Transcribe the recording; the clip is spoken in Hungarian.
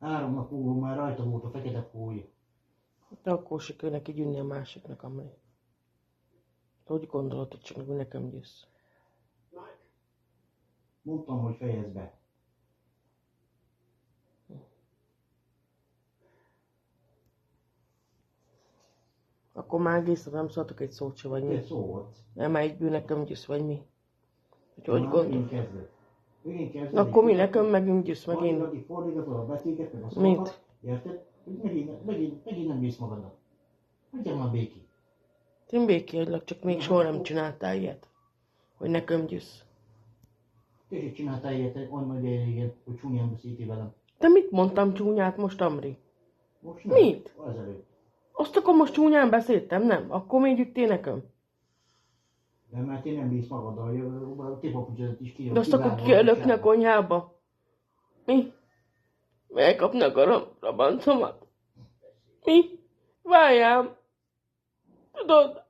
3 nap múlva már rajta volt a fekete fólia. De akkor se kell neki gyűnni a másiknak, Amri. Hogy gondolod, hogy csak nekem győz? Mondtam, hogy fejezd be. Akkor már egészen nem szóltak egy szót se, vagy mi? Te szólt. Nem, egyből nekem győz, vagy mi? Hogy Már gondolod? megint kezded. Megint kezded. Na akkor mi nekem megint győz, megint? Fordítgatod a betűket, meg a Mit? szavakat. Érted? Megint nem bízsz magadnak. Hagyjál már békét. Én békélek, csak még soha nem csináltál ilyet. Hogy nekem győz. Te is csináltál ilyet annak régen, hogy csúnyán beszélti velem. Te mit mondtam csúnyát most, Amri? Most nem. Mit? Azelőtt. Azt akkor most csúnyán beszéltem, nem? Akkor még üttél nekem? De mert én nem bízsz magaddal, a tipapucsot is kijön. De azt akkor kielökni a konyhába? Mi? Megkapnak a rabancomat? Mi? Várjál! Tudod,